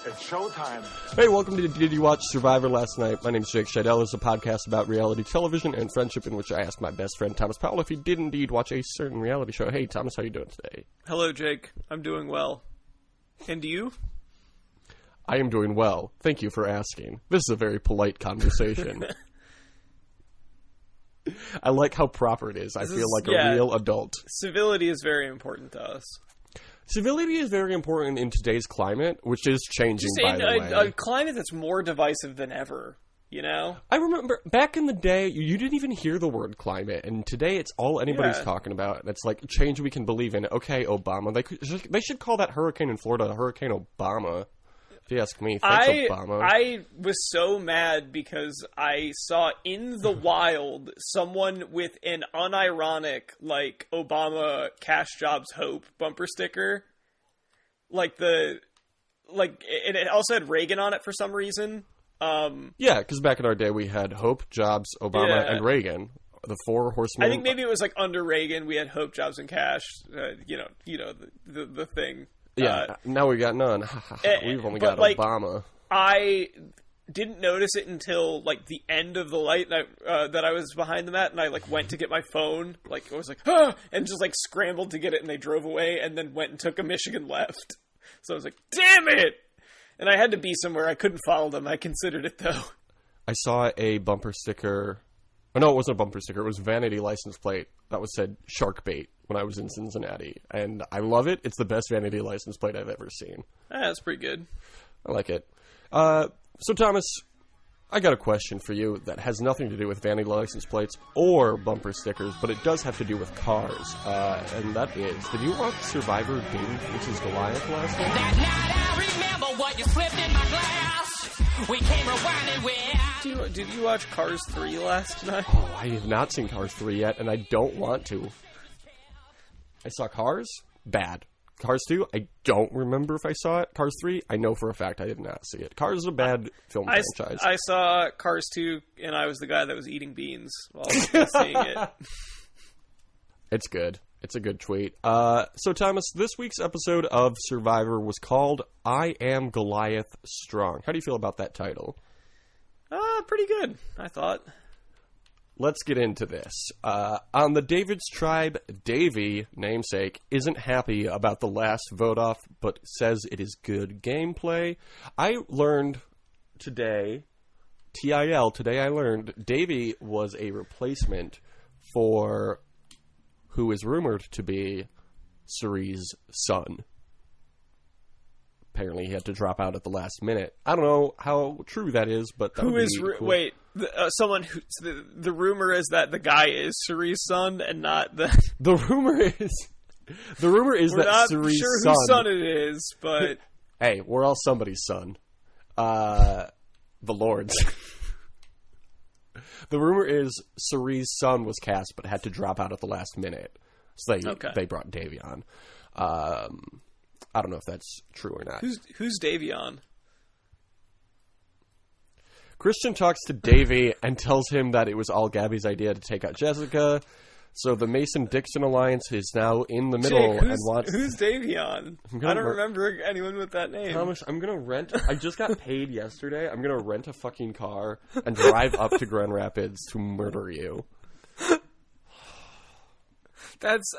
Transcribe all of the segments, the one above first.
It's showtime. Hey, welcome to Did You Watch Survivor Last Night? My name is Jake Scheidel. It's a podcast about reality television and friendship in which I asked my best friend Thomas Powell if he did indeed watch a certain reality show. Hey, Thomas, how you doing today? Hello, Jake. I'm doing well. And you? I am doing well. Thank you for asking. This is a very polite conversation. I like how proper it is. I feel like a real adult. Civility is very important to us. Civility is very important in today's climate, which is changing, by the way. A climate that's more divisive than ever, you know? I remember back in the day, you didn't even hear the word climate, and today it's all anybody's talking about. It's like change we can believe in. Okay, Obama. They should call that hurricane in Florida Hurricane Obama. If you ask me, thanks, Obama. I was so mad because I saw in the wild someone with an unironic, like, Obama Cash Jobs Hope bumper sticker. And it also had Reagan on it for some reason. Yeah, because back in our day we had Hope, Jobs, Obama, and Reagan. The four horsemen. I think maybe it was like under Reagan we had Hope, Jobs, and Cash. The thing. Yeah, now we got none. We've only got Obama. I didn't notice it until, like, the end of the light that I was behind them at, and I, like, went to get my phone. Like, I was like, ah! And just, like, scrambled to get it, and they drove away, and then went and took a Michigan left. So I was like, damn it! And I had to be somewhere. I couldn't follow them. I considered it, though. I saw a bumper sticker. Oh, no, it wasn't a bumper sticker. It was a vanity license plate that said shark bait when I was in Cincinnati. And I love it. It's the best vanity license plate I've ever seen. That's pretty good. I like it. So, Thomas, I got a question for you that has nothing to do with vanity license plates or bumper stickers, but it does have to do with cars. And that is, did you watch Survivor David vs. Goliath last night? That night I remember what you slipped in my glass. We came rewinding with... Did you watch Cars 3 last night? Oh, I have not seen Cars 3 yet, and I don't want to. I saw Cars? Bad. Cars 2? I don't remember if I saw it. Cars 3? I know for a fact I did not see it. Cars is a bad film franchise. I saw Cars 2, and I was the guy that was eating beans while I was seeing it. It's good. It's a good tweet. So, Thomas, this week's episode of Survivor was called I Am Goliath Strong. How do you feel about that title? Pretty good, I thought. Let's get into this. On the David's tribe, Davey, namesake, isn't happy about the last vote off, but says it is good gameplay. I learned today, today I learned Davey was a replacement for who is rumored to be Cerie's son. Apparently he had to drop out at the last minute. I don't know how true that is, but that would be cool. Wait, someone who... The rumor is that the guy is Cerie's son and not the... The rumor is that Cerie's sure son... whose son it is, but... Hey, we're all somebody's son. The Lord's. The rumor is Cerie's son was cast but had to drop out at the last minute. So they brought Davey on. I don't know if that's true or not. Who's Davion? Christian talks to Davey and tells him that it was all Gabby's idea to take out Jessica. So the Mason-Dixon alliance is now in the middle. Jake, who's Davion? I don't remember anyone with that name. Thomas, I'm going to rent... I just got paid yesterday. I'm going to rent a fucking car and drive up to Grand Rapids to murder you. That's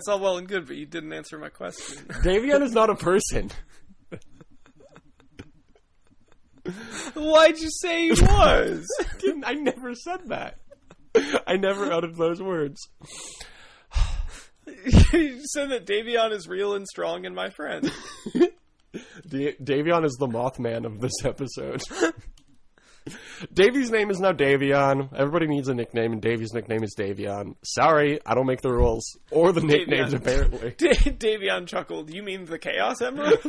all well and good, but you didn't answer my question. Davion is not a person. Why'd you say he was? I never said that. I never uttered those words. You said that Davion is real and strong and my friend. Davion is the Mothman of this episode. Davey's name is now Davion. Everybody needs a nickname, and Davey's nickname is Davion. Sorry, I don't make the rules. Or the nicknames, apparently. Davion chuckled. You mean the Chaos Emeralds?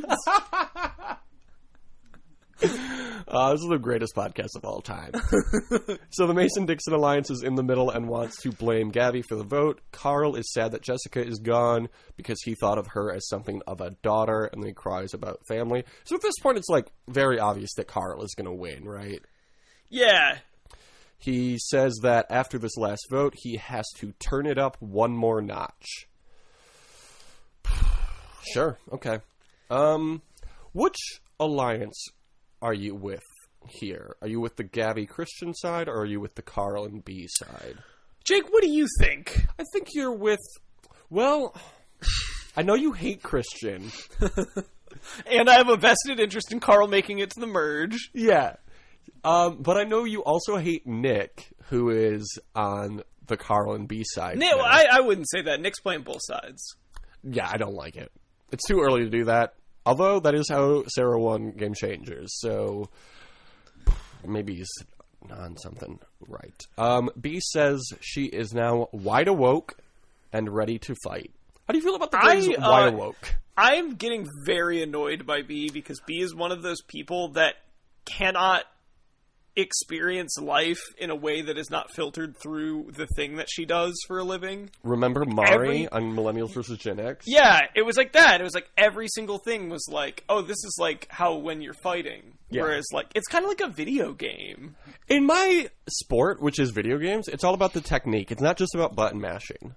This is the greatest podcast of all time. So the Mason-Dixon alliance is in the middle and wants to blame Gabby for the vote. Carl is sad that Jessica is gone because he thought of her as something of a daughter, and then he cries about family. So at this point, it's like very obvious that Carl is going to win, right? Yeah. He says that after this last vote, he has to turn it up one more notch. Sure, okay. Which alliance are you with here? Are you with the Gabby Christian side, or are you with the Carl and B side? Jake, what do you think? I think you're with... Well, I know you hate Christian. And I have a vested interest in Carl making it to the merge. Yeah. But I know you also hate Nick, who is on the Carl and B side. No, I wouldn't say that. Nick's playing both sides. Yeah, I don't like it. It's too early to do that. Although, that is how Sarah won Game Changers, so maybe he's on something right. B says she is now wide awoke and ready to fight. How do you feel about the phrase wide awoke? I'm getting very annoyed by B because B is one of those people that cannot experience life in a way that is not filtered through the thing that she does for a living. Remember Mari on Millennials vs. Gen X? Yeah, it was like that. It was like every single thing was like, oh, this is like how when you're fighting. Yeah. Whereas like it's kind of like a video game. In my sport, which is video games, it's all about the technique. It's not just about button mashing.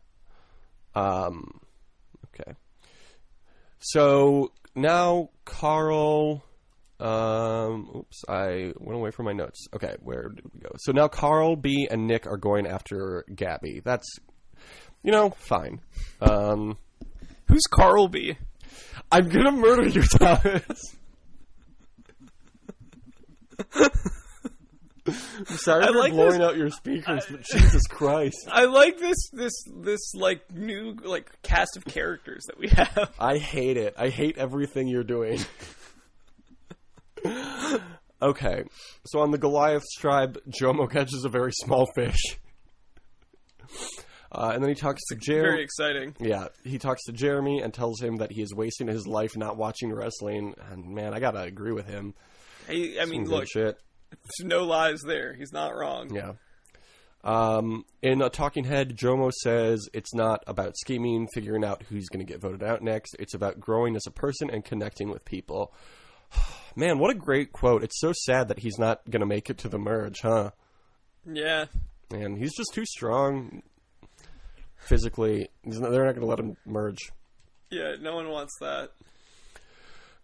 Okay. So now Carl... oops, I went away from my notes. Okay, where did we go? So now Carl, B, and Nick are going after Gabby. That's, fine. Who's Carl B? I'm gonna murder you, Thomas. I'm sorry for blowing out your speakers, but Jesus Christ. I like this like new like cast of characters that we have. I hate it. I hate everything you're doing. Okay, so on the Goliath's tribe, Jomo catches a very small fish. And then he talks to Jeremy. Very exciting. Yeah, he talks to Jeremy and tells him that he is wasting his life not watching wrestling. And man, I gotta agree with him. I mean, look, there's no lies there. He's not wrong. Yeah. In a talking head, Jomo says it's not about scheming, figuring out who's going to get voted out next. It's about growing as a person and connecting with people. Man, what a great quote. It's so sad that he's not going to make it to the merge, huh? Yeah. Man, he's just too strong physically. They're not going to let him merge. Yeah, no one wants that.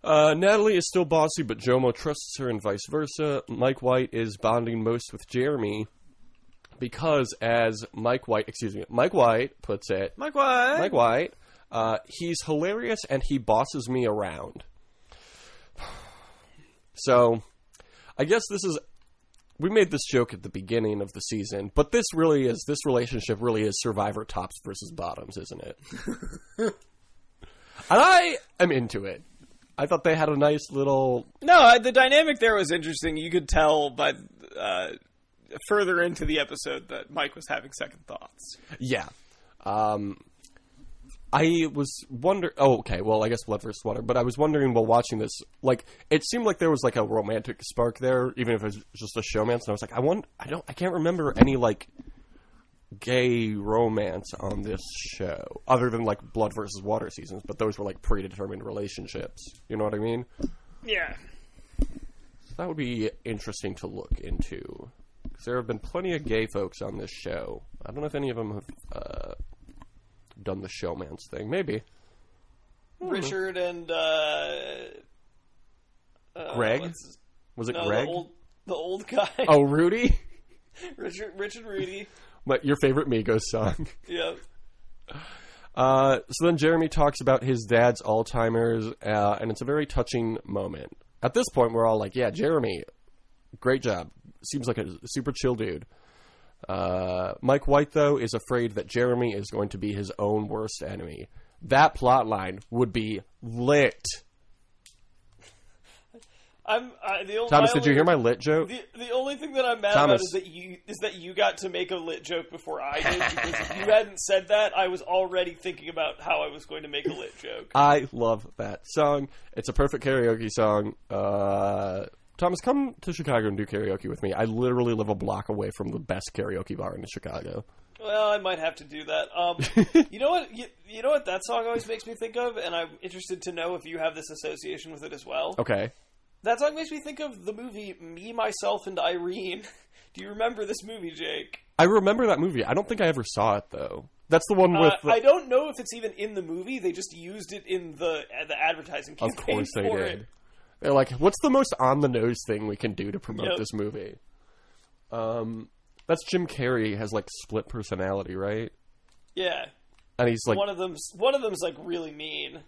Natalie is still bossy, but Jomo trusts her and vice versa. Mike White is bonding most with Jeremy because, as Mike White puts it... Mike White! He's hilarious and he bosses me around. So, I guess we made this joke at the beginning of the season, but this relationship really is Survivor tops versus bottoms, isn't it? And I am into it. I thought they had a nice little... No, the dynamic there was interesting. You could tell by further into the episode that Mike was having second thoughts. Yeah. I was wondering... Oh, okay. Well, I guess blood versus water. But I was wondering while watching this, like, it seemed like there was, like, a romantic spark there, even if it was just a showmance. And I was like, I can't remember any, like, gay romance on this show, other than, like, blood versus water seasons. But those were, like, predetermined relationships. You know what I mean? Yeah. That would be interesting to look into. Because there have been plenty of gay folks on this show. I don't know if any of them have... done the showmance thing. Maybe. Richard and Greg? Was it Greg? The old guy. Oh, Rudy? Richard Rudy. Your favorite Migos song. Yep. So then Jeremy talks about his dad's Alzheimer's, and it's a very touching moment. At this point, we're all like, yeah, Jeremy, great job. Seems like a super chill dude. Mike White, though, is afraid that Jeremy is going to be his own worst enemy. That plot line would be lit. Thomas, did you hear my lit joke? The only thing that I'm mad about is that you got to make a lit joke before I did, because if you hadn't said that, I was already thinking about how I was going to make a lit joke. I love that song. It's a perfect karaoke song. Thomas, come to Chicago and do karaoke with me. I literally live a block away from the best karaoke bar in Chicago. Well, I might have to do that. You know what? You know what that song always makes me think of, and I'm interested to know if you have this association with it as well. Okay. That song makes me think of the movie Me, Myself, and Irene. Do you remember this movie, Jake? I remember that movie. I don't think I ever saw it, though. That's the one with... I don't know if it's even in the movie. They just used it in the advertising campaign. Of course they did. They're like, what's the most on-the-nose thing we can do to promote this movie? That's Jim Carrey has, like, split personality, right? Yeah. And he's like... One of them's, like, really mean.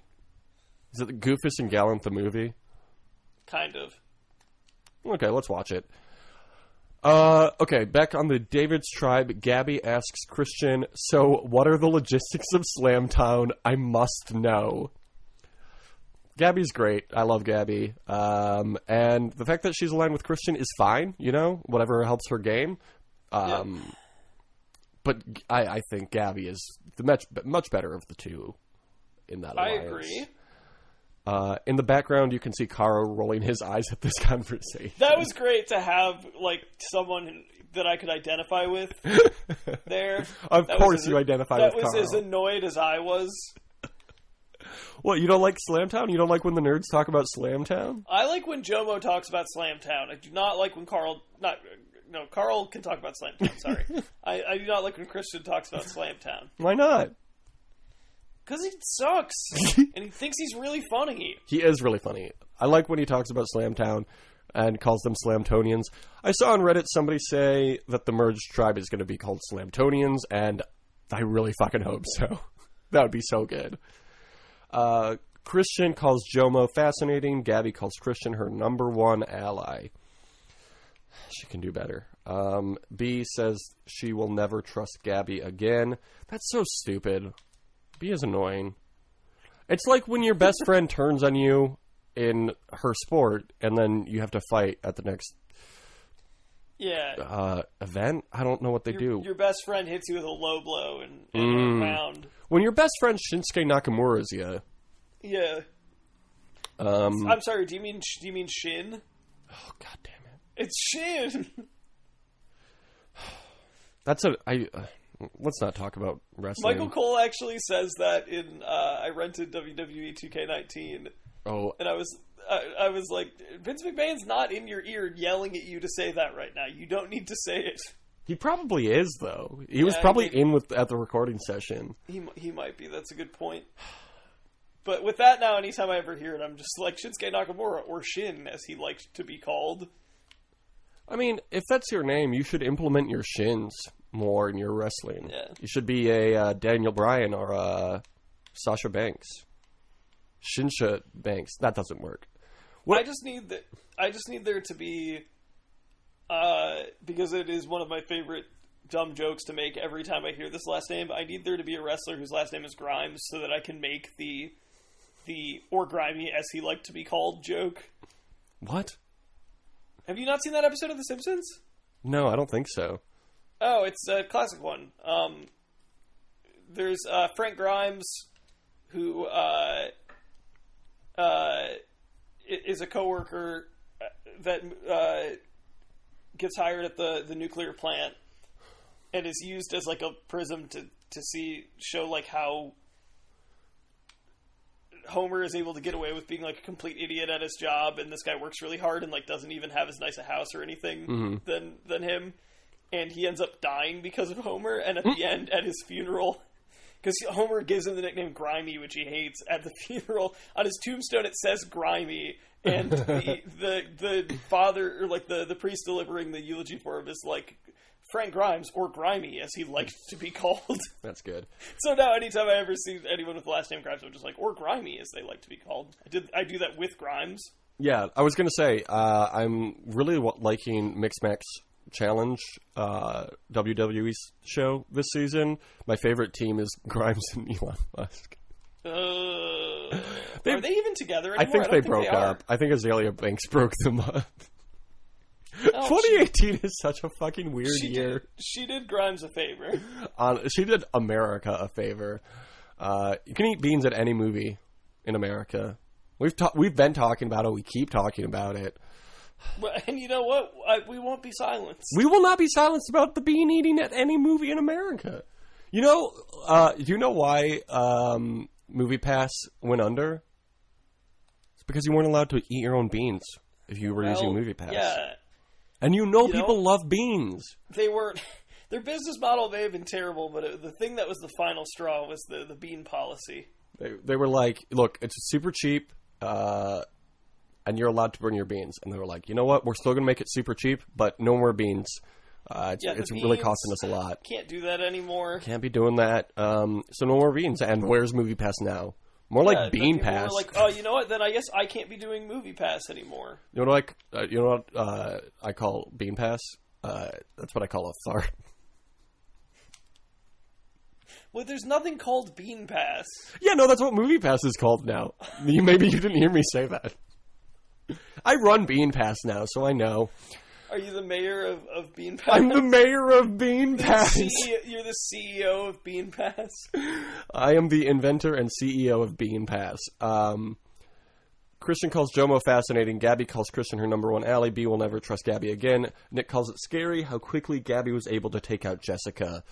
Is it Goofus and Gallant the movie? Kind of. Okay, let's watch it. Okay, back on the David's Tribe, Gabby asks Christian, so what are the logistics of Slamtown? I must know. Gabby's great. I love Gabby. And the fact that she's aligned with Christian is fine, you know, whatever helps her game. But I think Gabby is the much better of the two in that alliance. I agree. In the background, you can see Carl rolling his eyes at this conversation. That was great to have, like, someone that I could identify with there. Of course you identify with Carl. That was as annoyed as I was. What, you don't like Slamtown? You don't like when the nerds talk about Slamtown? I like when Jomo talks about Slamtown. I do not like when Carl... Carl can talk about Slamtown, sorry. I do not like when Christian talks about Slamtown. Why not? Because he sucks, and he thinks he's really funny. He is really funny. I like when he talks about Slamtown and calls them Slamtonians. I saw on Reddit somebody say that the merged tribe is going to be called Slamtonians, and I really fucking hope so. That would be so good. Christian calls Jomo fascinating. Gabby calls Christian her number one ally. She can do better. B says she will never trust Gabby again. That's so stupid. B is annoying. It's like when your best friend turns on you in her sport, and then you have to fight at the next event. I don't know what they do. Your best friend hits you with a low blow and a round. When your best friend Shinsuke Nakamura's you. Yeah. I'm sorry. Do you mean Shin? Oh, God damn it! It's Shin. That's let's not talk about wrestling. Michael Cole actually says that in I rented WWE 2K19. Oh, and I was like, Vince McMahon's not in your ear yelling at you to say that right now. You don't need to say it. He probably is, though. He was probably at the recording session. He might be. That's a good point. But with that now, anytime I ever hear it, I'm just like Shinsuke Nakamura, or Shin, as he liked to be called. I mean, if that's your name, you should implement your shins more in your wrestling. Yeah. You should be a Daniel Bryan or a Sasha Banks. Shinsha Banks. That doesn't work. I just need there to be, because it is one of my favorite dumb jokes to make every time I hear this last name, I need there to be a wrestler whose last name is Grimes so that I can make the or Grimy, as he liked to be called, joke. What? Have you not seen that episode of The Simpsons? No, I don't think so. Oh, it's a classic one. There's Frank Grimes, who is a coworker that gets hired at the nuclear plant and is used as like a prism to show like how Homer is able to get away with being like a complete idiot at his job, and this guy works really hard and like doesn't even have as nice a house or anything than him, and he ends up dying because of Homer. And at the end, at his funeral, because Homer gives him the nickname Grimy, which he hates, at the funeral on his tombstone it says Grimy, and the father, or like the priest delivering the eulogy for him, is like Frank Grimes, or Grimy, as he liked to be called. That's good. So now anytime I ever see anyone with the last name Grimes, I'm just like, or Grimy, as they like to be called. I do that with Grimes. Yeah, I was going to say, I'm really liking Mix Max Challenge, WWE's show this season. My favorite team is Grimes and Elon Musk. Are they even together anymore? I think they broke up. I think Azalea Banks broke them up. Oh, 2018 is such a fucking weird year. She did Grimes a favor. She did America a favor. You can eat beans at any movie in America. We've been talking about it. We keep talking about it. And you know what? We won't be silenced. We will not be silenced about the bean eating at any movie in America. You know, do you know why MoviePass went under? It's because you weren't allowed to eat your own beans if you were using MoviePass. Yeah. And people love beans. Their business model may have been terrible, but the thing that was the final straw was the bean policy. They were like, look, it's super cheap. and you're allowed to bring your beans. And they were like, you know what? We're still going to make it super cheap, but no more beans. It's really costing us a lot. Can't do that anymore. Can't be doing that. So no more beans. And where's MoviePass now? More like Bean Pass. Like, oh, you know what? Then I guess I can't be doing MoviePass anymore. You know what I call Bean Pass? That's what I call a fart. Well, there's nothing called Bean Pass. Yeah, no, that's what MoviePass is called now. Maybe you didn't hear me say that. I run Bean Pass now, so I know. Are you the mayor of Bean Pass? I'm the mayor of Bean Pass. You're the CEO of Bean Pass. I am the inventor and CEO of Bean Pass. Christian calls Jomo fascinating. Gabby calls Christian her number one ally. B will never trust Gabby again. Nick calls it scary how quickly Gabby was able to take out Jessica.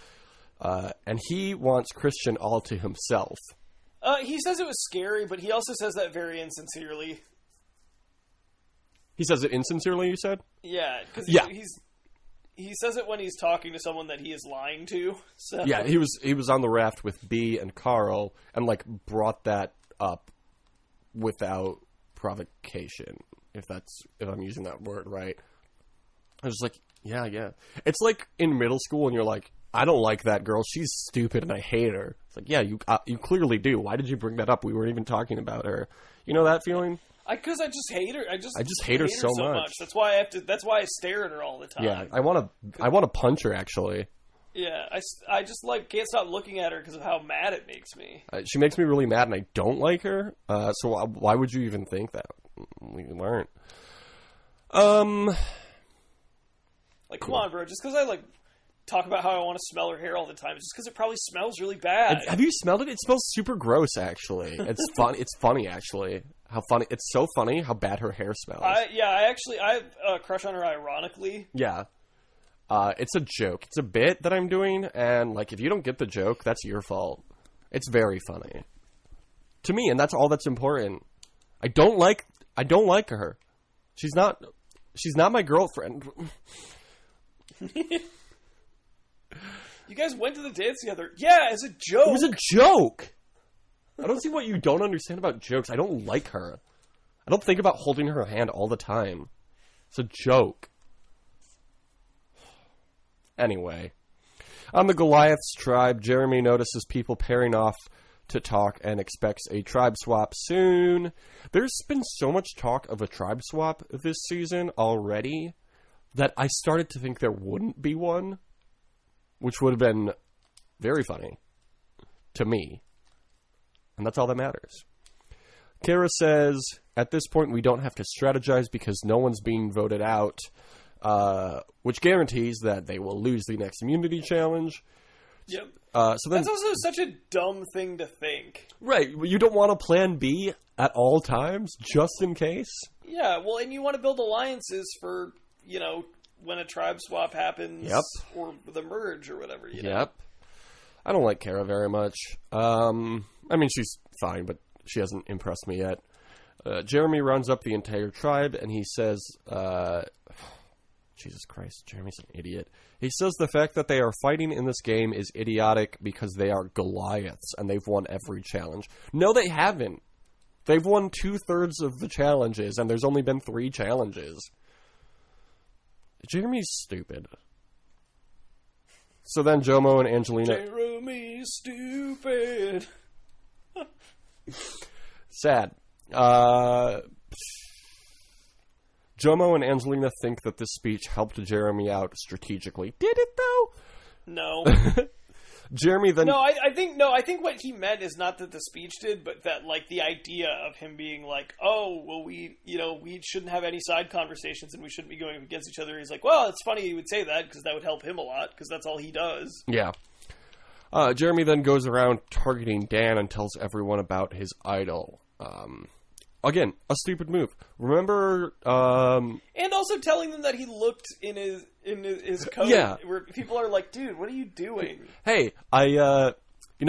And he wants Christian all to himself. He says it was scary, but he also says that very insincerely. He says it insincerely, you said? Yeah, because he says it when he's talking to someone that he is lying to. So. Yeah, he was on the raft with B and Carl and like brought that up without provocation, if I'm using that word right. I was like, yeah. It's like in middle school and you're like, I don't like that girl. She's stupid and I hate her. It's like, yeah, you clearly do. Why did you bring that up? We weren't even talking about her. You know that feeling? Because I just hate her. I just hate her so much. That's why I stare at her all the time. Yeah, I want to punch her actually. Yeah, I just can't stop looking at her because of how mad it makes me. She makes me really mad, and I don't like her. So why would you even think that? We weren't. Come on, bro. Just because I talk about how I want to smell her hair all the time, just because it probably smells really bad. Have you smelled it? It smells super gross. Actually, it's fun. It's funny actually. How funny! It's so funny how bad her hair smells. I have a crush on her ironically. Yeah. It's a joke. It's a bit that I'm doing, and if you don't get the joke, that's your fault. It's very funny to me, and that's all that's important. I don't like her. She's not my girlfriend. You guys went to the dance together. Yeah, as a joke. It was a joke. I don't see what you don't understand about jokes. I don't like her. I don't think about holding her hand all the time. It's a joke. Anyway. On the Goliath's tribe, Jeremy notices people pairing off to talk and expects a tribe swap soon. There's been so much talk of a tribe swap this season already that I started to think there wouldn't be one, which would have been very funny to me. And that's all that matters. Kara says, at this point, we don't have to strategize because no one's being voted out, which guarantees that they will lose the next immunity challenge. Yep. So then, that's also such a dumb thing to think. Right. You don't want a plan B at all times, just in case? Yeah, well, and you want to build alliances for, when a tribe swap happens. Yep. Or the merge or whatever, Yep. I don't like Kara very much. She's fine, but she hasn't impressed me yet. Jeremy rounds up the entire tribe, and he says, Jesus Christ, Jeremy's an idiot. He says the fact that they are fighting in this game is idiotic because they are Goliaths, and they've won every challenge. No, they haven't. They've won 2/3 of the challenges, and there's only been 3 challenges. Jeremy's stupid. So then Jomo and Angelina... Jeremy's stupid. Sad. Jomo and Angelina think that this speech helped Jeremy out strategically. Did it, though? No. Jeremy then... I think what he meant is not that the speech did, but that, the idea of him being like, oh, well, we shouldn't have any side conversations and we shouldn't be going against each other. He's like, well, it's funny you would say that because that would help him a lot because that's all he does. Yeah. Jeremy then goes around targeting Dan and tells everyone about his idol. Again, a stupid move. Remember, and also telling them that he looked in his coat. Yeah. Where people are like, dude, what are you doing? Hey, you know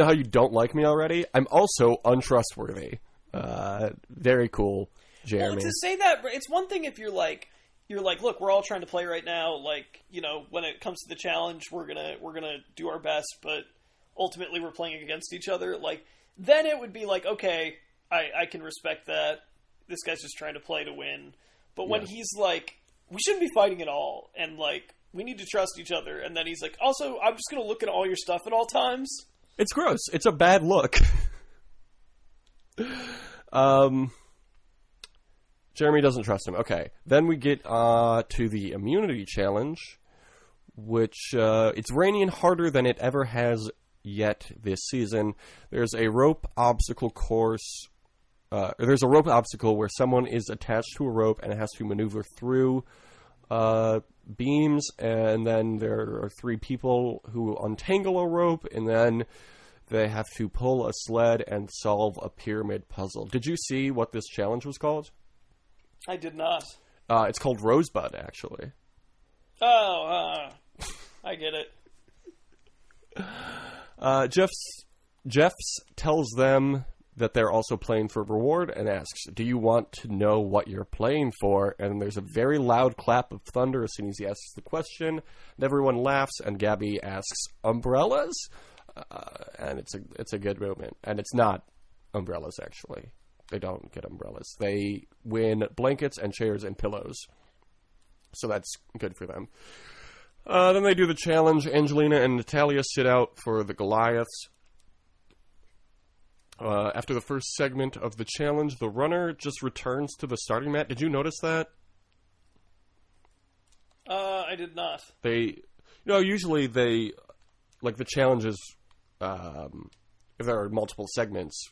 how you don't like me already? I'm also untrustworthy. Very cool, Jeremy. Well, to say that, it's one thing if you're like, look, we're all trying to play right now. When it comes to the challenge, we're gonna do our best, but ultimately we're playing against each other. Then it would be like, okay, I can respect that. this guy's just trying to play to win. But when he's like, we shouldn't be fighting at all, and like, we need to trust each other, and then he's like, also, I'm just going to look at all your stuff at all times. It's gross. It's a bad look. Jeremy doesn't trust him. Okay. Then we get to the immunity challenge, which it's raining harder than it ever has yet this season. There's a rope obstacle course. There's a rope obstacle where someone is attached to a rope and has to maneuver through beams, and then there are 3 people who untangle a rope, and then they have to pull a sled and solve a pyramid puzzle. Did you see what this challenge was called? I did not. It's called Rosebud, actually. Oh, I get it. Jeffs tells them that they're also playing for reward and asks, do you want to know what you're playing for? And there's a very loud clap of thunder as soon as he asks the question. And everyone laughs, and Gabby asks, umbrellas? And it's a good moment. And it's not umbrellas, actually. They don't get umbrellas. They win blankets and chairs and pillows. So that's good for them. Then they do the challenge. Angelina and Natalia sit out for the Goliaths. After the first segment of the challenge, the runner just returns to the starting mat. Did you notice that? I did not. Usually they, like the challenges, if there are multiple segments,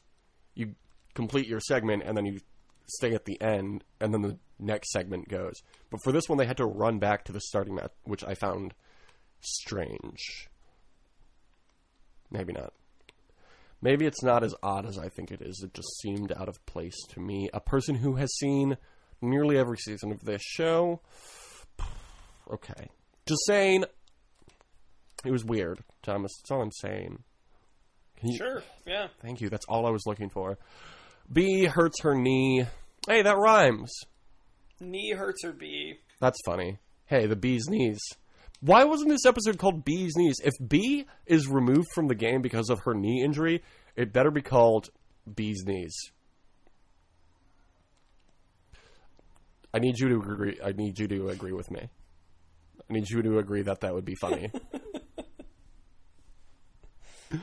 you complete your segment and then you stay at the end, and then the next segment goes. But for this one, they had to run back to the starting mat, which I found strange. Maybe not. Maybe it's not as odd as I think it is. It just seemed out of place to me. A person who has seen nearly every season of this show. Okay. Just saying. It was weird, Thomas. That's all I'm saying. Sure, yeah. Thank you. That's all I was looking for. B hurts her knee. Hey, that rhymes. Knee hurts her B. That's funny. Hey, the B's knees. Why wasn't this episode called B's knees? If B is removed from the game because of her knee injury, it better be called B's knees. I need you to agree. I need you to agree with me. I need you to agree that would be funny.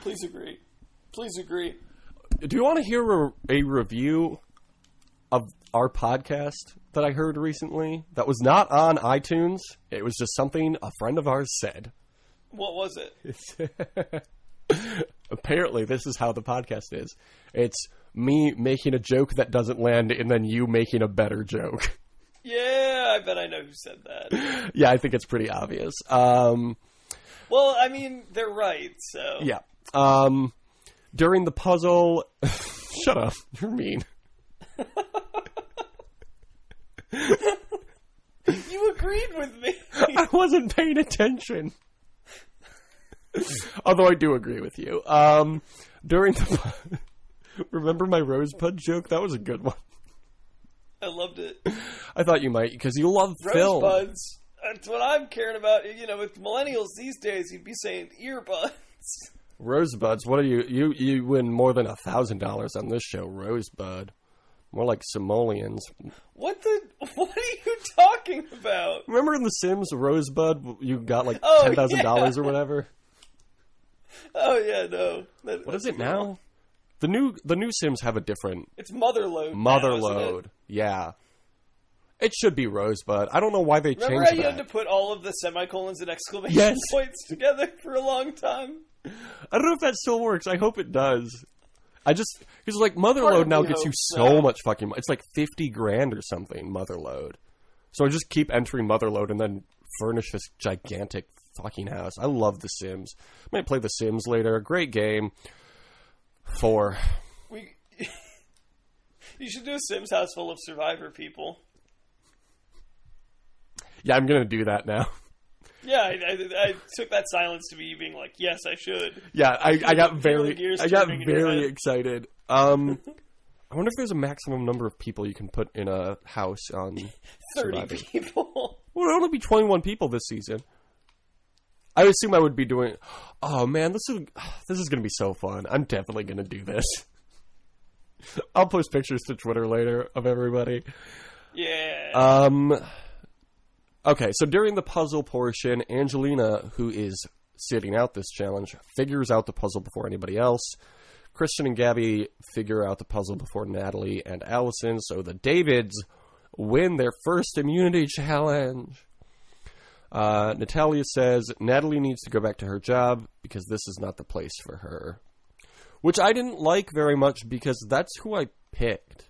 Please agree. Please agree. Do you want to hear a review of our podcast that I heard recently that was not on iTunes? It was just something a friend of ours said. What was it? Apparently, this is how the podcast is. It's me making a joke that doesn't land and then you making a better joke. Yeah, I bet I know who said that. Yeah, I think it's pretty obvious. Well, I mean, they're right, so... Yeah. During the puzzle... Shut up. You're mean. You agreed with me. I wasn't paying attention. Although I do agree with you. During the... Remember my rosebud joke? That was a good one. I loved it. I thought you might, because you love film. Rosebuds. That's what I'm caring about. You know, with millennials these days, you'd be saying earbuds. Rosebuds. What are you? You win more than $1,000 on this show, Rosebud. More like simoleons. What are you talking about? Remember in The Sims, Rosebud, you got like $10,000 yeah. or whatever? Oh, yeah, no. What is it now? The new Sims have a different... It's Motherload. Motherload. Yeah. It should be Rosebud. I don't know why they changed that. Remember how you had to put all of the semicolons and exclamation points together for a long time? I don't know if that still works. I hope it does. Because like Motherload now gets you so much fucking money. It's like $50,000 or something, Motherload. So I just keep entering Motherload and then furnish this gigantic fucking house. I love The Sims. I might play The Sims later. Great game. 4. You should do a Sims house full of Survivor people. Yeah, I'm going to do that now. Yeah, I took that silence to be you being like, yes, I should. Yeah, I got very excited. I wonder if there's a maximum number of people you can put in a house on 30 Survivor. people. Well, it'll only be 21 people this season. I assume I would be doing... Oh, man, this is going to be so fun. I'm definitely going to do this. I'll post pictures to Twitter later of everybody. Yeah. Okay, so during the puzzle portion, Angelina, who is sitting out this challenge, figures out the puzzle before anybody else. Christian and Gabby figure out the puzzle before Natalie and Allison, so the Davids win their first immunity challenge. Natalia says Natalie needs to go back to her job because this is not the place for her. Which I didn't like very much because that's who I picked.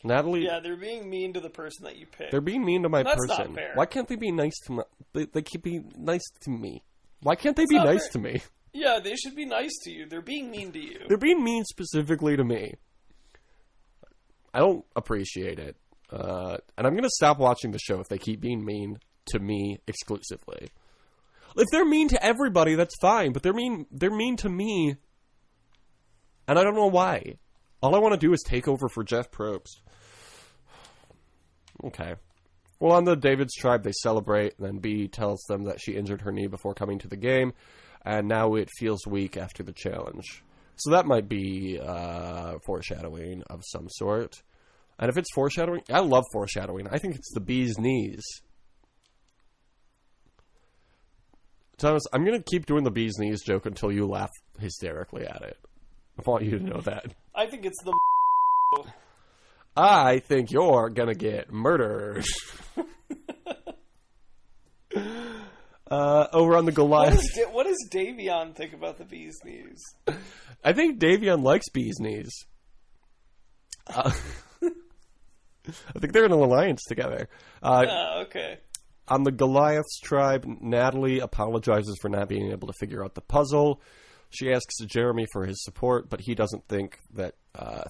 Natalie... Yeah, they're being mean to the person that you picked. They're being mean to my person. That's not fair. Why can't they be nice to me? They can be nice to me. Why can't they be nice to me? Yeah, they should be nice to you. They're being mean to you. They're being mean specifically to me. I don't appreciate it. And I'm going to stop watching the show if they keep being mean to me exclusively. If they're mean to everybody, that's fine. But they're mean to me. And I don't know why. All I want to do is take over for Jeff Probst. Okay. Well, on the David's tribe, they celebrate, and then B tells them that she injured her knee before coming to the game, and now it feels weak after the challenge. So that might be foreshadowing of some sort. And if it's foreshadowing, I love foreshadowing. I think it's the bee's knees. Thomas, I'm going to keep doing the bee's knees joke until you laugh hysterically at it. I want you to know that. I think it's the... I think you're gonna get murdered. Over on the Goliath. What does Davion think about the bee's knees? I think Davion likes bee's knees. I think they're in an alliance together. Okay. On the Goliath's tribe, Natalie apologizes for not being able to figure out the puzzle. She asks Jeremy for his support, but he doesn't think that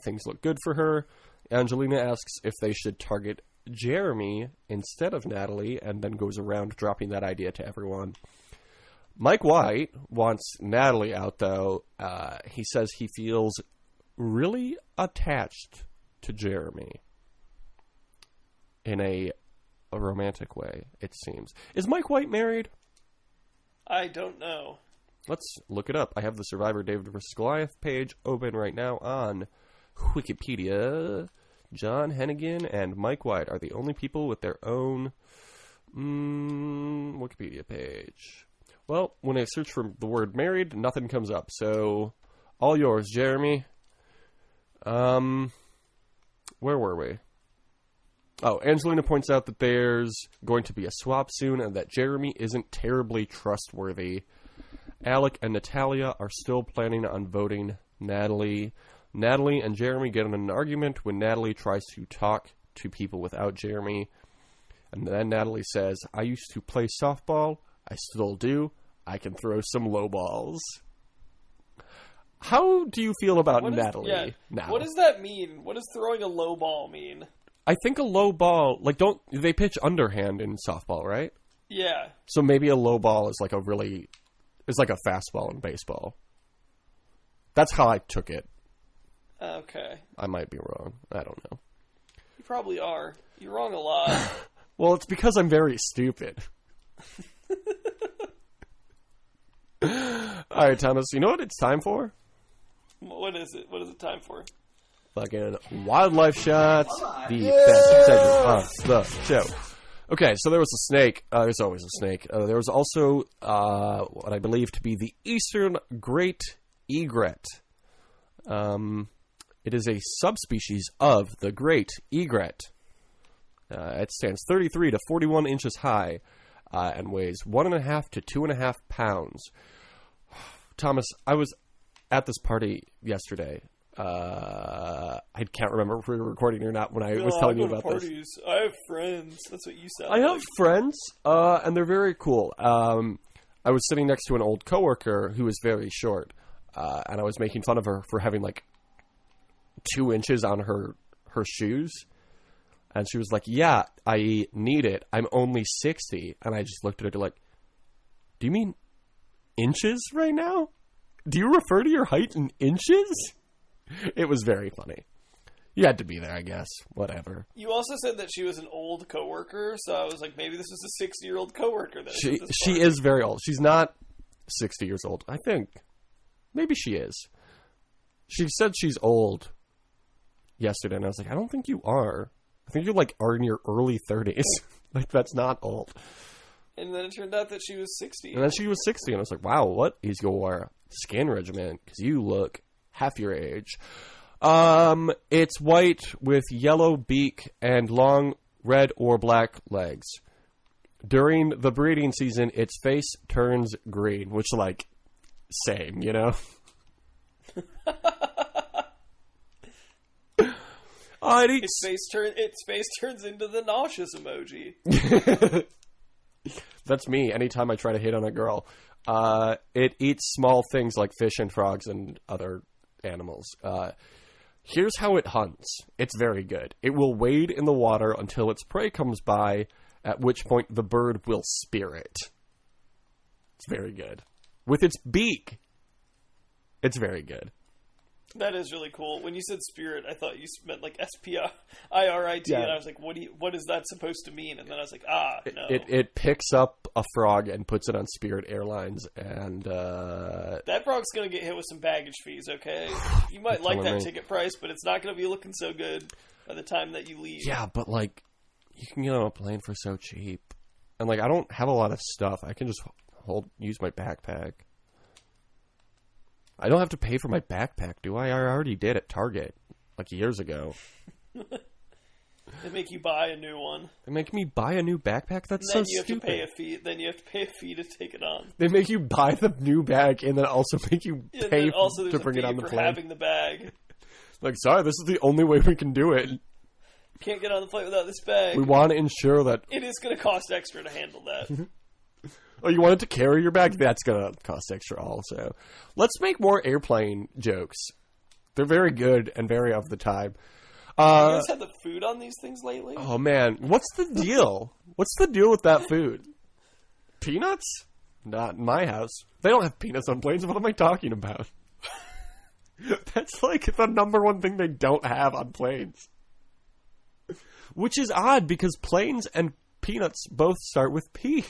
things look good for her. Angelina asks if they should target Jeremy instead of Natalie, and then goes around dropping that idea to everyone. Mike White wants Natalie out, though. He says he feels really attached to Jeremy in a romantic way, it seems. Is Mike White married? I don't know. Let's look it up. I have the Survivor David vs. Goliath page open right now on Wikipedia. John Hennigan and Mike White are the only people with their own Wikipedia page. Well, when I search for the word married, nothing comes up. So, all yours, Jeremy. Where were we? Oh, Angelina points out that there's going to be a swap soon and that Jeremy isn't terribly trustworthy. Alec and Natalia are still planning on voting Natalie. Natalie and Jeremy get in an argument when Natalie tries to talk to people without Jeremy. And then Natalie says, I used to play softball. I still do. I can throw some low balls. How do you feel about Natalie now? What does that mean? What does throwing a low ball mean? I think a low ball, don't they pitch underhand in softball, right? Yeah. So maybe a low ball is like a fastball in baseball. That's how I took it. Okay. I might be wrong. I don't know. You probably are. You're wrong a lot. Well, it's because I'm very stupid. All right, Thomas, you know what it's time for? What is it? What is it time for? Fucking wildlife shots. The best segment of the show. Okay, so there was a snake. There's always a snake. There was also what I believe to be the eastern great egret. It is a subspecies of the great egret. It stands 33 to 41 inches high and weighs 1.5 to 2.5 pounds. Thomas, I was at this party yesterday. I can't remember if we were recording or not when I was telling you about this. I have friends. That's what you said. I have friends, and they're very cool. I was sitting next to an old coworker who was very short, and I was making fun of her for having 2 inches on her shoes. And she was like, yeah, I need it. I'm only 60. And I just looked at her like, do you mean inches right now? Do you refer to your height in inches? It was very funny. You had to be there, I guess. Whatever. You also said that she was an old coworker, so I was like, maybe this was a 60-year-old coworker. She is very old. She's not 60 years old, I think. Maybe she is. She said she's old yesterday, and I was like, I don't think you are. I think you're like are in your early 30s. Like, that's not old. And then it turned out that she was 60. And then she was 60, and I was like, wow, what is your skin regimen? Because you look half your age. It's white with yellow beak and long red or black legs. During the breeding season, its face turns green, which, like, same, you know? Its face turns into the nauseous emoji. That's me anytime I try to hit on a girl. It eats small things like fish and frogs and other animals. Here's how it hunts. It's very good. It will wade in the water until its prey comes by, at which point the bird will spear it. It's very good. With its beak. It's very good. That is really cool. When you said spirit, I thought you meant like S-P-I-R-I-T, Yeah. and I was like, what is that supposed to mean? And then I was like, no. It picks up a frog and puts it on Spirit Airlines, and That frog's going to get hit with some baggage fees, okay? You might like that ticket price, but it's not going to be looking so good by the time that you leave. yeah, but like, you can get on a plane for so cheap. And like, I don't have a lot of stuff. I can just use my backpack. I don't have to pay for my backpack, do I? I already did at Target, like years ago. They make you buy a new one. They make me buy a new backpack? That's And then so you have stupid. to pay a fee. Then you have to pay a fee to take it on. They make you buy the new bag and then also make you And pay then also to there's bring a it fee on the for plane. having the bag. Like, sorry, this is the only way we can do it. Can't get on the flight without this bag. We want to ensure that... It is going to cost extra to handle that. Oh, you wanted to carry your bag? That's going to cost extra also. Let's make more airplane jokes. They're very good and very of the time. You guys had the food on these things lately? Oh, man. What's the deal? What's the deal with that food? Peanuts? Not in my house. They don't have peanuts on planes. What am I talking about? That's like the number one thing they don't have on planes. Which is odd because planes and peanuts both start with P.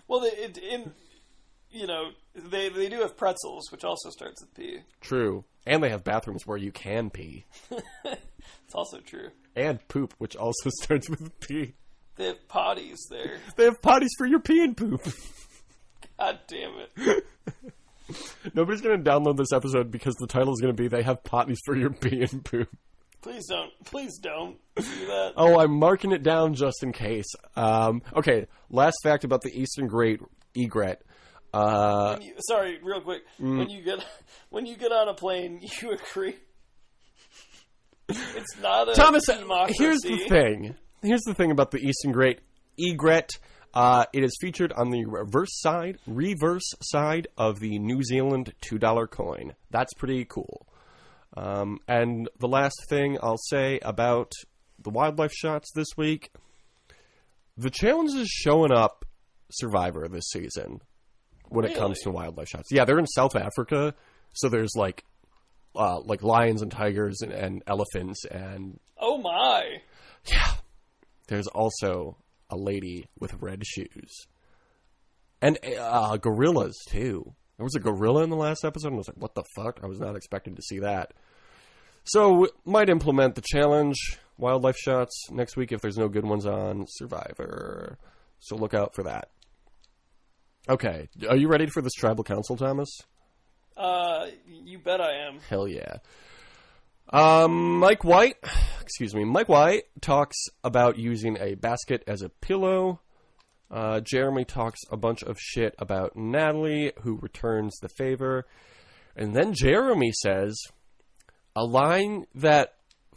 Well, they do have pretzels, which also starts with P. True. And they have bathrooms where you can pee. It's also true. And poop, which also starts with P. They have potties there. They have potties for your pee and poop. God damn it. Nobody's going to download this episode because the title is going to be They Have Potties for Your Pee and Poop. Please don't do that. Oh, I'm marking it down just in case. Okay, last fact about the Eastern Great Egret. Sorry, real quick. When you get on a plane, you agree. It's not a Thomas, democracy. Here's the thing about the Eastern Great Egret. It is featured on the reverse side of the New Zealand $2 coin. That's pretty cool. And the last thing I'll say about the wildlife shots this week, the challenge is showing up Survivor this season when it comes to wildlife shots. Yeah, they're in South Africa, so there's like lions and tigers and elephants and... Oh my! Yeah. There's also a lady with red shoes. And gorillas, too. There was a gorilla in the last episode, and I was like, what the fuck? I was not expecting to see that. So, might implement the challenge, wildlife shots, next week if there's no good ones on Survivor. So look out for that. Okay, are you ready for this tribal council, Thomas? You bet I am. Hell yeah. Mike White talks about using a basket as a pillow. Jeremy talks a bunch of shit about Natalie, who returns the favor. And then Jeremy says a line that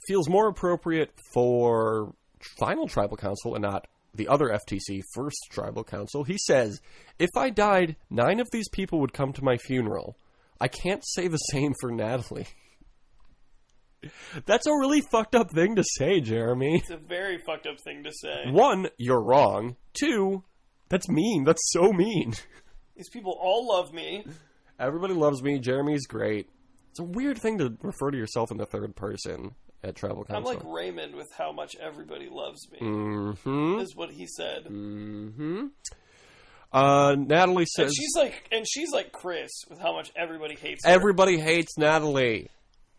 feels more appropriate for final tribal council and not the other FTC first tribal council. He says, if I died, 9 of these people would come to my funeral. I can't say the same for Natalie. That's a really fucked up thing to say, Jeremy. It's a very fucked up thing to say. 1, you're wrong. 2, that's mean. That's so mean. These people all love me. Everybody loves me. Jeremy's great. It's a weird thing to refer to yourself in the third person at tribal council. I'm like Raymond with how much everybody loves me. Mm-hmm. Is what he said. Mm-hmm. Natalie says... And she's like Chris with how much everybody hates her. Everybody hates Natalie.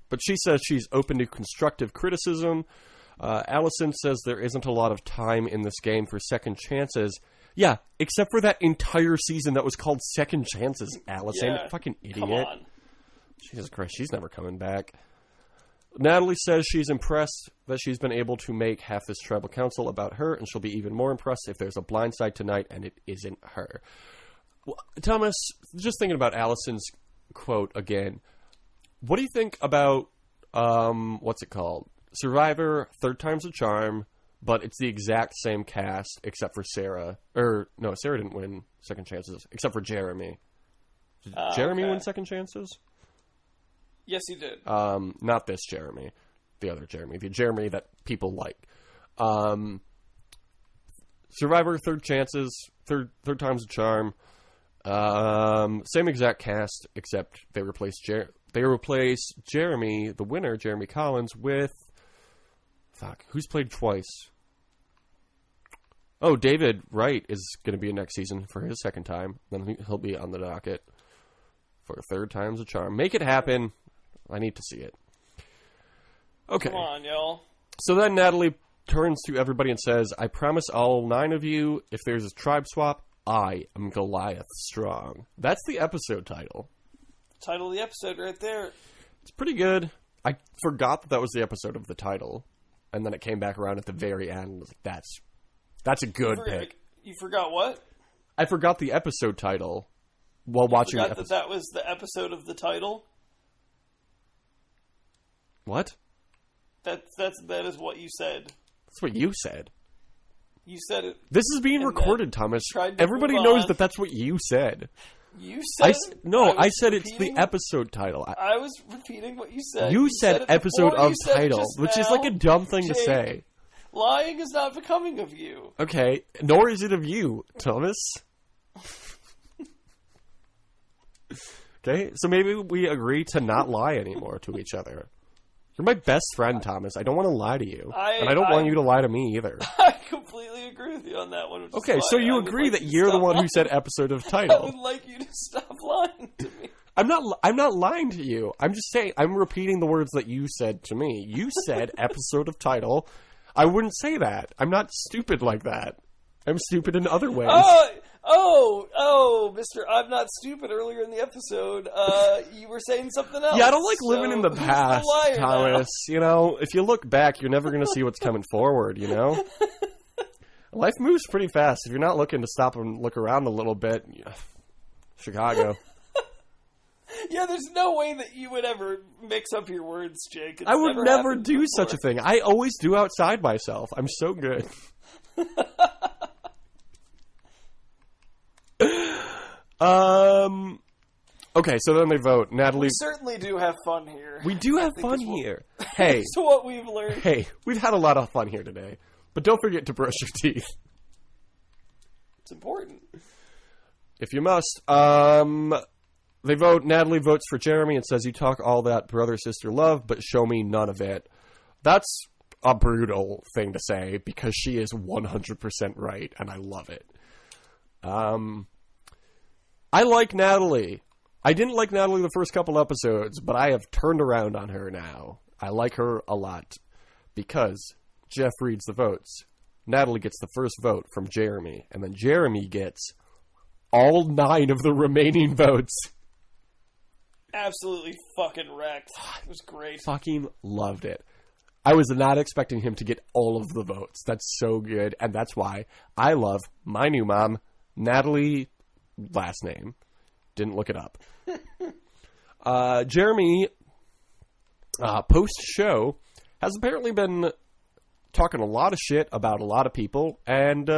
But she says she's open to constructive criticism. Allison says there isn't a lot of time in this game for second chances. Yeah, except for that entire season that was called Second Chances, Allison. Yeah, fucking idiot. come on. Jesus Christ, she's never coming back. Natalie says she's impressed that she's been able to make half this tribal council about her, and she'll be even more impressed if there's a blind side tonight and it isn't her. Well, Thomas, just thinking about Allison's quote again, what do you think about, what's it called? Survivor, Third Time's a Charm, but it's the exact same cast except for Sarah. Or, no, Sarah didn't win Second Chances, except for Jeremy. Did Jeremy win Second Chances? Yes, he did. Not this Jeremy. The other Jeremy. The Jeremy that people like. Survivor, Third Chances, Third Time's a Charm. Same exact cast, except they replaced Jeremy, the winner, Jeremy Collins, with... Fuck, who's played twice? Oh, David Wright is going to be in next season for his second time. Then he'll be on the docket for Third Time's a Charm. Make it happen. I need to see it. Okay. Come on, y'all. So then Natalie turns to everybody and says, I promise all 9 of you, if there's a tribe swap, I am Goliath strong. That's the episode title. Title of the episode right there. It's pretty good. I forgot that was the episode of the title. And then it came back around at the very end. And was like, that's a good pick. You forgot what? I forgot the episode title while watching the episode. That was the episode of the title? What? That is what you said. That's what you said. You said it. This is being recorded, Thomas. Everybody move knows on. that that's what you said. You said I said it's the episode title. I was repeating what you said. You said episode of you said title, which is like a dumb thing to say. Lying is not becoming of you. Okay, nor is it of you, Thomas. Okay, so maybe we agree to not lie anymore to each other. You're my best friend, Thomas. I don't want to lie to you. And I don't want you to lie to me either. I completely agree with you on that one. Okay, so you agree that you're the one who said episode of title. I would like you to stop lying to me. I'm not lying to you. I'm just saying, I'm repeating the words that you said to me. You said episode of title. I wouldn't say that. I'm not stupid like that. I'm stupid in other ways. Mr. I'm not stupid. Earlier in the episode, you were saying something else. Yeah, I don't like living in the past, Thomas. Now? You know, if you look back, you're never going to see what's coming forward, you know? Life moves pretty fast. If you're not looking to stop and look around a little bit, Chicago. Yeah, there's no way that you would ever mix up your words, Jake. I would never do such a thing. I always do outside myself. I'm so good. Okay, so then they vote. Natalie... We certainly do have fun here. We do have fun here. Hey. So what we've learned. Hey, we've had a lot of fun here today. But don't forget to brush your teeth. It's important. If you must. They vote. Natalie votes for Jeremy and says, you talk all that brother-sister love, but show me none of it. That's a brutal thing to say, because she is 100% right, and I love it. I like Natalie. I didn't like Natalie the first couple episodes, but I have turned around on her now. I like her a lot because Jeff reads the votes. Natalie gets the first vote from Jeremy, and then Jeremy gets all 9 of the remaining votes. Absolutely fucking wrecked. It was great. Fucking loved it. I was not expecting him to get all of the votes. That's so good, and that's why I love my new mom, Natalie, last name. Didn't look it up. Jeremy, post-show, has apparently been talking a lot of shit about a lot of people, and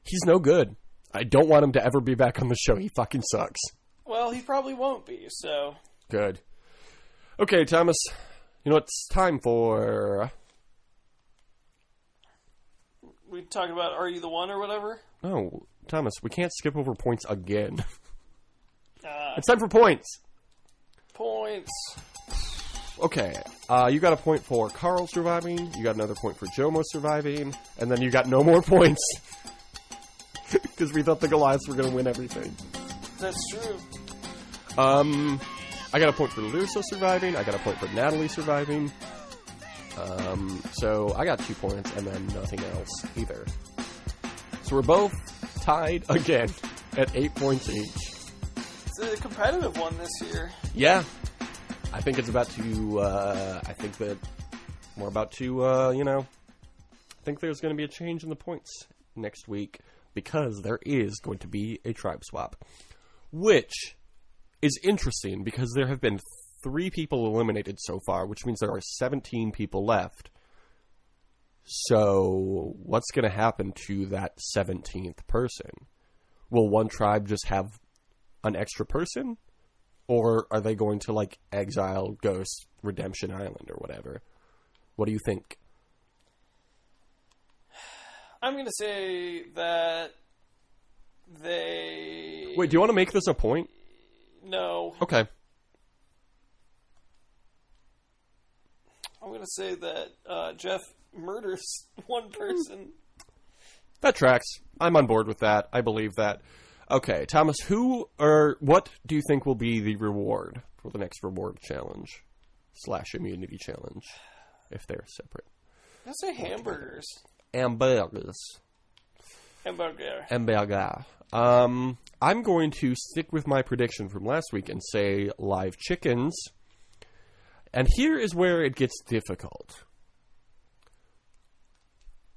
he's no good. I don't want him to ever be back on the show. He fucking sucks. Well, he probably won't be, so... Good. Okay, Thomas, you know what it's time for? We talking about Are You the One or whatever? No, Thomas, we can't skip over points again. It's time for points. Points. Okay, you got a point for Carl surviving, you got another point for Jomo surviving, and then you got no more points. Because we thought the Goliaths were going to win everything. That's true. I got a point for Larissa surviving. I got a point for Natalie surviving. So I got 2 points, and then nothing else either. So we're both tied again at 8 points each. It's a competitive one this year. Yeah. I think it's about to, I think that we're about to, I think there's going to be a change in the points next week because there is going to be a tribe swap. Which is interesting because there have been 3 people eliminated so far, which means there are 17 people left. So what's going to happen to that 17th person? Will one tribe just have an extra person? Or are they going to, like, exile Ghost Redemption Island or whatever? What do you think? I'm going to say that they... Wait, do you want to make this a point? No. Okay. I'm going to say that Jeff murders one person. That tracks. I'm on board with that. I believe that. Okay, Thomas, what do you think will be the reward for the next reward challenge / immunity challenge, if they're separate? I'll say hamburgers. Hamburgers. Hamburger. I'm going to stick with my prediction from last week and say live chickens. And here is where it gets difficult.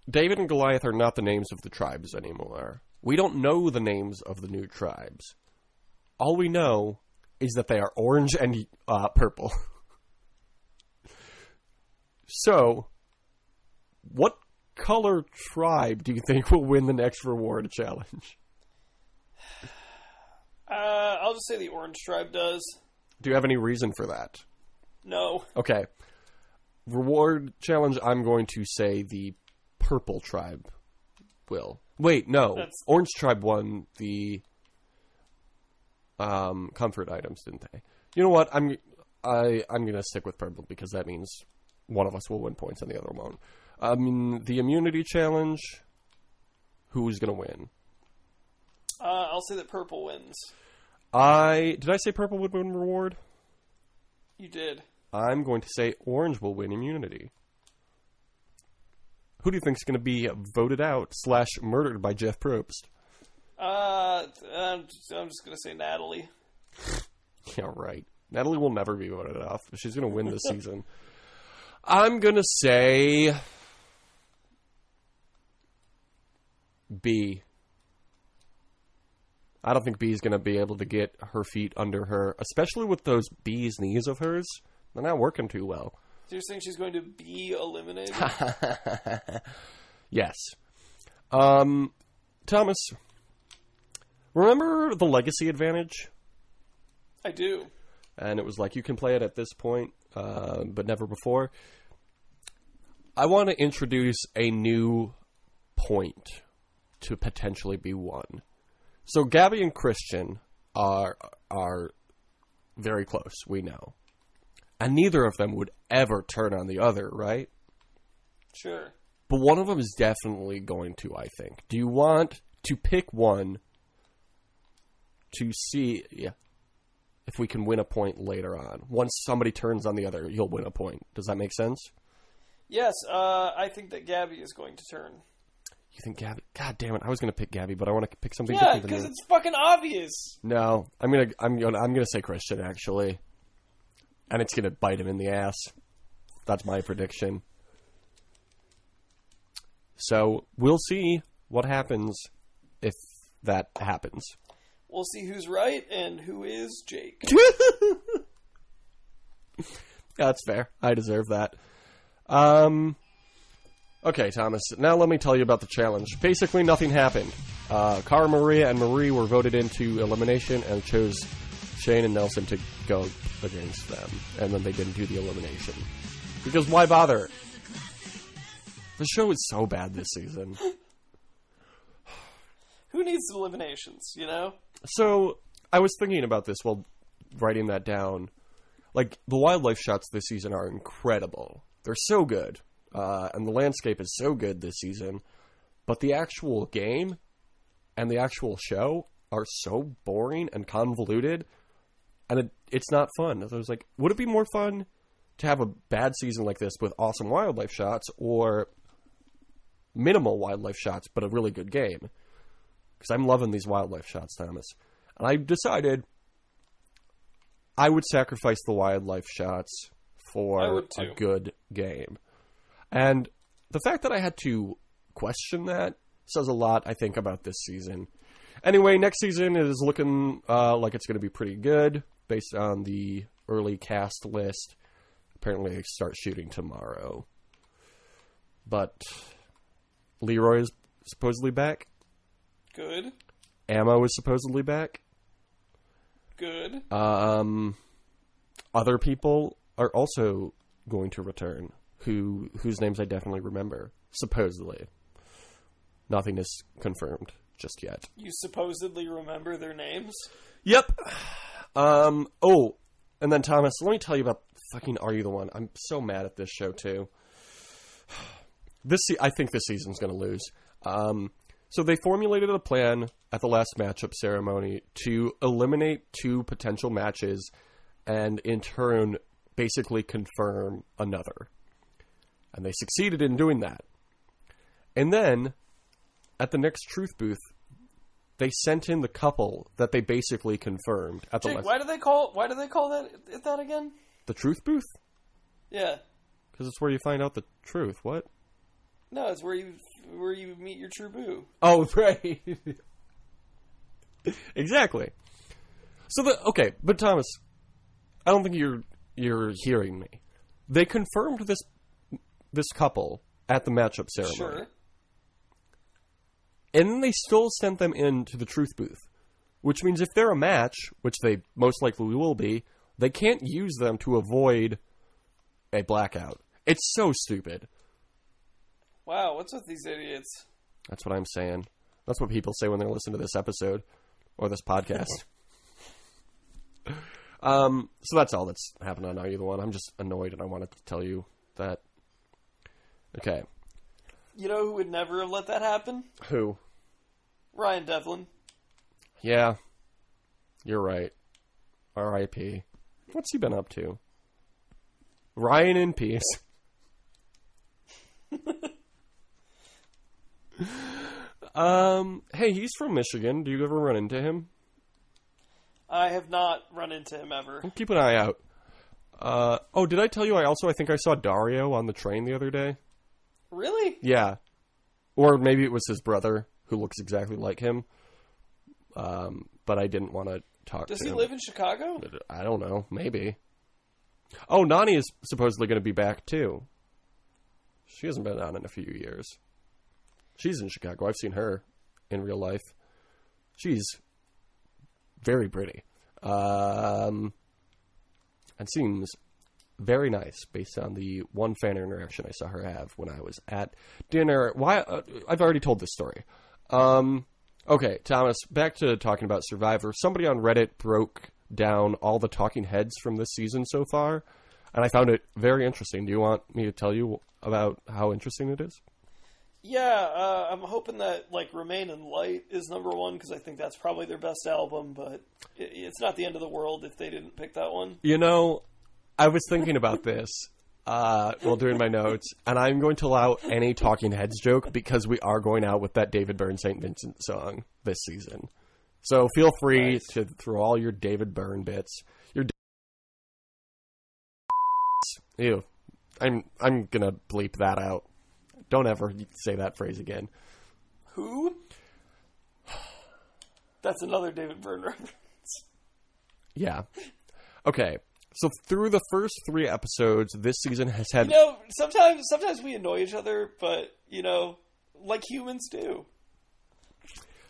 David and Goliath are not the names of the tribes anymore. We don't know the names of the new tribes. All we know is that they are orange and purple. So, what color tribe do you think will win the next reward challenge? I'll just say the orange tribe does. Do you have any reason for that? No. Okay. Reward challenge, I'm going to say the purple tribe will. Wait, no. Orange tribe won the comfort items, didn't they? You know what? I'm going to stick with purple because that means one of us will win points and the other won't. The immunity challenge, who's going to win? I'll say that purple wins. Did I say purple would win reward? You did. I'm going to say orange will win immunity. Who do you think is going to be voted out / murdered by Jeff Probst? I'm just going to say Natalie. Yeah, right. Natalie will never be voted off. She's going to win this season. I'm going to say B. I don't think B is going to be able to get her feet under her, especially with those B's knees of hers. They're not working too well. So you're saying she's going to be eliminated? Yes. Thomas, remember the legacy advantage? I do. And it was like, you can play it at this point, but never before. I want to introduce a new point to potentially be won. So Gabby and Christian are very close, we know. And neither of them would ever turn on the other, right? Sure. But one of them is definitely going to, I think. Do you want to pick one to see if we can win a point later on? Once somebody turns on the other, you'll win a point. Does that make sense? Yes, I think that Gabby is going to turn. You think Gabby? God damn it! I was going to pick Gabby, but I want to pick something different than you. Yeah, because it's fucking obvious. No, I'm gonna say Christian actually, and it's gonna bite him in the ass. That's my prediction. So we'll see what happens if that happens. We'll see who's right and who is Jake. Yeah, that's fair. I deserve that. Okay, Thomas, now let me tell you about the challenge. Basically, nothing happened. Cara Maria and Marie were voted into elimination and chose Shane and Nelson to go against them. And then they didn't do the elimination. Because why bother? The show is so bad this season. Who needs eliminations, you know? So, I was thinking about this while writing that down. Like, the wildlife shots this season are incredible. They're so good. And the landscape is so good this season. But the actual game and the actual show are so boring and convoluted. And it's not fun. So I was like, would it be more fun to have a bad season like this with awesome wildlife shots or minimal wildlife shots but a really good game? Because I'm loving these wildlife shots, Thomas. And I decided I would sacrifice the wildlife shots for a good game. And the fact that I had to question that says a lot, I think, about this season. Anyway, next season is looking like it's going to be pretty good based on the early cast list. Apparently, they start shooting tomorrow. But Leroy is supposedly back. Good. Ammo is supposedly back. Good. Other people are also going to return, whose names I definitely remember, supposedly. Nothing is confirmed just yet. You supposedly remember their names? Yep. Oh, and then Thomas, let me tell you about fucking Are You the One? I'm so mad at this show too. I think this season's going to lose. So they formulated a plan at the last matchup ceremony to eliminate 2 potential matches and in turn basically confirm another. And they succeeded in doing that. And then at the next truth booth, they sent in the couple that they basically confirmed at the Jake, why do they call that again? The truth booth? Yeah. Because it's where you find out the truth. What? No, it's where you meet your true boo. Oh, right. Exactly. So but Thomas, I don't think you're hearing me. They confirmed this couple at the matchup ceremony. Sure. And then they still sent them into the truth booth, which means if they're a match, which they most likely will be, they can't use them to avoid a blackout. It's so stupid. Wow, what's with these idiots? That's what I'm saying. That's what people say when they listen to this episode or this podcast. So that's all that's happened on Are You the One? I'm just annoyed and I wanted to tell you that. Okay. You know who would never have let that happen? Who? Ryan Devlin. Yeah. You're right. R.I.P. What's he been up to? Ryan in peace. Hey, he's from Michigan. Do you ever run into him? I have not run into him ever. Keep an eye out. Did I tell you I think I saw Dario on the train the other day? Really? Yeah. Or maybe it was his brother, who looks exactly like him. But I didn't want to talk to him. Does he live in Chicago? I don't know. Maybe. Oh, Nani is supposedly going to be back, too. She hasn't been on in a few years. She's in Chicago. I've seen her in real life. She's very pretty. And seems very nice based on the one fan interaction I saw her have when I was at dinner. I've already told this story. Okay, Thomas, back to talking about Survivor. Somebody on Reddit broke down all the talking heads from this season so far, and I found it very interesting. Do you want me to tell you about how interesting it is? Yeah, I'm hoping that Remain in Light is number 1 because I think that's probably their best album, but it's not the end of the world if they didn't pick that one. You know, I was thinking about this while doing my notes, and I'm going to allow any Talking Heads joke because we are going out with that David Byrne St. Vincent song this season. So feel free to throw all your David Byrne bits. Ew. I'm gonna bleep that out. Don't ever say that phrase again. Who? That's another David Byrne reference. Yeah. Okay. So through the first 3 episodes, this season has had... Sometimes we annoy each other, but, like humans do.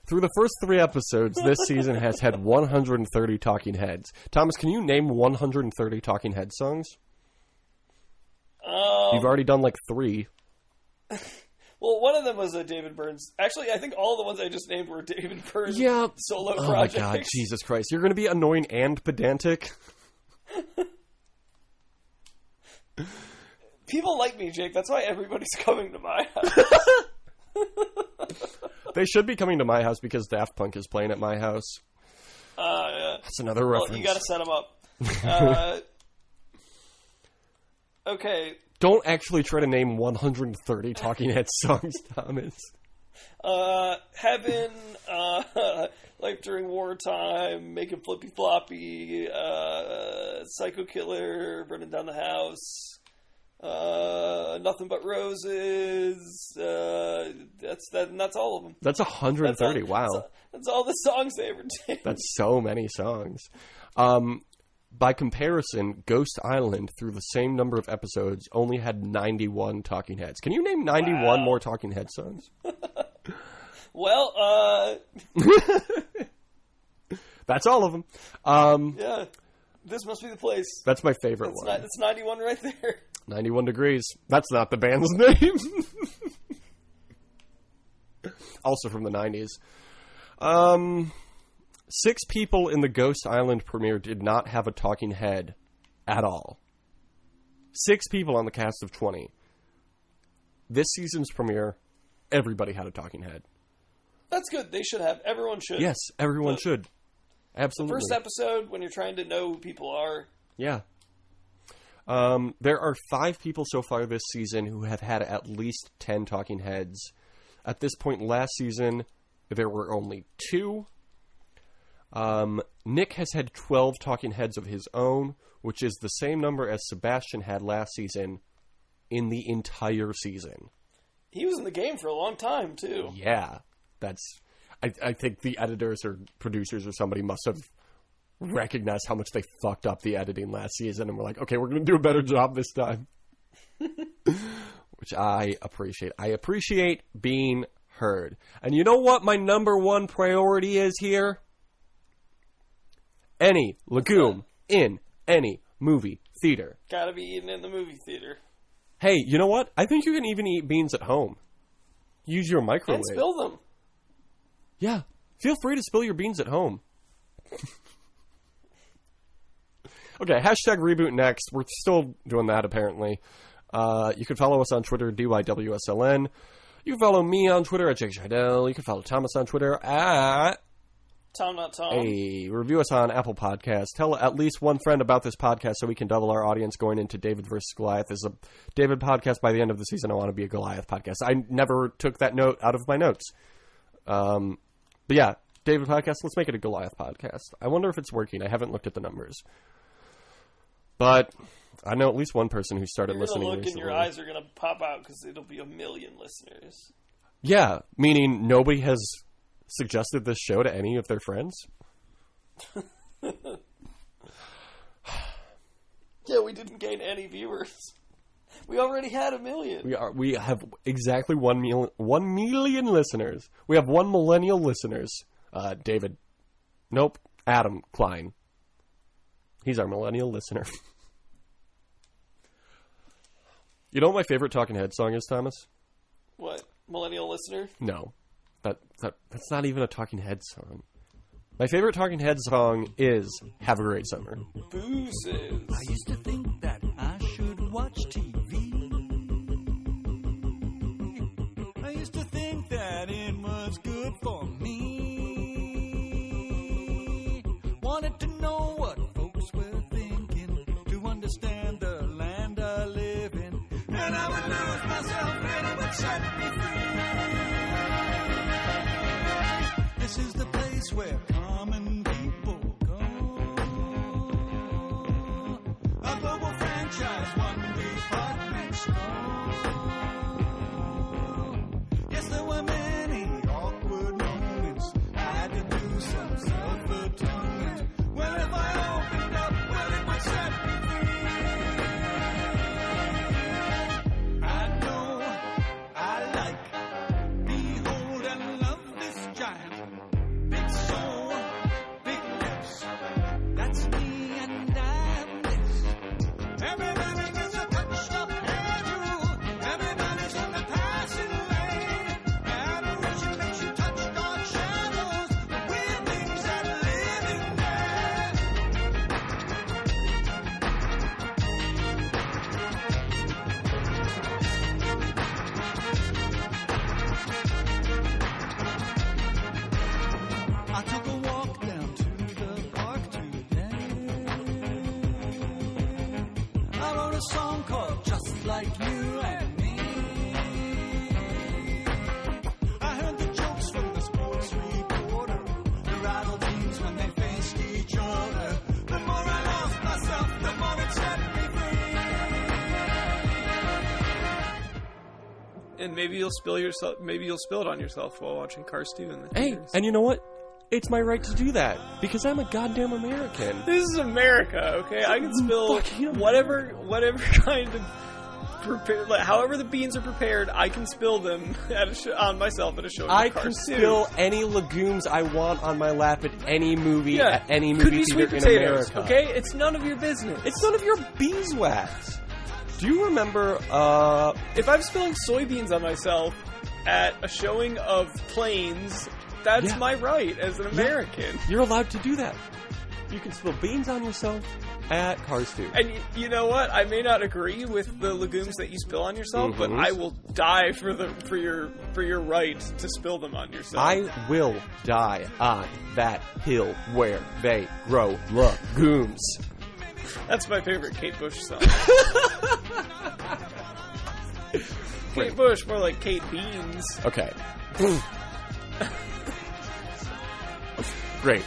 Through the first 3 episodes, this season has had 130 talking heads. Thomas, can you name 130 talking head songs? You've already done 3. Well, one of them was a David Byrne's. Actually, I think all the ones I just named were David Byrne's solo projects. Oh my god, Jesus Christ. You're going to be annoying and pedantic? People like me, Jake. That's why everybody's coming to my house. They should be coming to my house because Daft Punk is playing at my house. Yeah. That's another reference. Well, you got to set them up. Okay. Don't actually try to name 130 Talking Heads songs, Thomas. Heaven, Life During Wartime, Making Flippy Floppy, Psycho Killer, Burning Down the House, Nothing But Roses. That's all of them. That's 130. Wow. That's all the songs they ever did. That's so many songs. By comparison, Ghost Island, through the same number of episodes, only had 91 Talking Heads. Can you name 91 more Talking Head songs? Well, that's all of them. Yeah, this must be the place. That's my favorite one. It's 91 right there. 91 Degrees. That's not the band's name. Also from the 90s. 6 people in the Ghost Island premiere did not have a talking head at all. 6 people on the cast of 20. This season's premiere, everybody had a talking head. That's good. They should have. Everyone should. Yes, everyone should. Absolutely. The first episode, when you're trying to know who people are. Yeah. There are 5 people so far this season who have had at least 10 talking heads. At this point last season, there were only 2. Nick has had 12 talking heads of his own, which is the same number as Sebastian had last season in the entire season. He was in the game for a long time, too. Yeah. I think the editors or producers or somebody must have recognized how much they fucked up the editing last season and were like, okay, we're going to do a better job this time. Which I appreciate. I appreciate being heard. And you know what my number one priority is here? Any legume in any movie theater. Gotta be eaten in the movie theater. Hey, you know what? I think you can even eat beans at home. Use your microwave. And spill them. Yeah. Feel free to spill your beans at home. Okay, hashtag reboot next. We're still doing that, apparently. You can follow us on Twitter, DYWSLN. You can follow me on Twitter at Jake Scheidel. You can follow Thomas on Twitter at... Tom Not Tom. Hey, review us on Apple Podcasts. Tell at least one friend about this podcast so we can double our audience going into David versus Goliath. This is a David podcast. By the end of the season, I want to be a Goliath podcast. I never took that note out of my notes. But yeah, David podcast, let's make it a Goliath podcast. I wonder if it's working. I haven't looked at the numbers. But I know at least one person who started listening You're going to look recently. and your eyes are going to pop out because it'll be 1 million listeners. Yeah, meaning nobody has suggested this show to any of their friends. Yeah, we didn't gain any viewers. We already had 1 million. We have exactly 1 million listeners. We have 1 millennial listeners. David. Nope. Adam Klein. He's our millennial listener. You know what my favorite Talking Head song is, Thomas? What? Millennial listener? No. That's not even a Talking Head song. My favorite Talking Head song is Have a Great Summer. Boozes. I used to think that I should watch TV. I used to think that it was good for me. Wanted to know what folks were thinking, to understand the land I live in. And I would lose myself and it would set me free. This is the place where common people go. A global franchise, one department store. Yes, there were many awkward moments. I had to do some self-atonement. Well, if I opened up, well, it would set me free. I know I like, behold and love this giant. Big soul, big lips. That's me and I'm this. Everybody gets a touch of hair too. Everybody's And maybe you'll spill yourself. Maybe you'll spill it on yourself while watching Cars 2 in the Hey, theaters. and you know what? It's my right to do that because I'm a goddamn American. This is America, okay? I can spill Fucking whatever kind of however the beans are prepared. I can spill them on myself at a show. I can spill any legumes I want on my lap at any movie at any Could movie be theater sweet in potatoes, America. okay? It's none of your business. It's none of your beeswax. Do you remember? If I'm spilling soybeans on myself at a showing of Planes, that's my right as an American. You're allowed to do that. You can spill beans on yourself at Cars 2. And you know what? I may not agree with the legumes that you spill on yourself, but I will die for your right to spill them on yourself. I will die on that hill where they grow legumes. That's my favorite Kate Bush song. Kate Bush, more like Kate Beans. Okay. Great.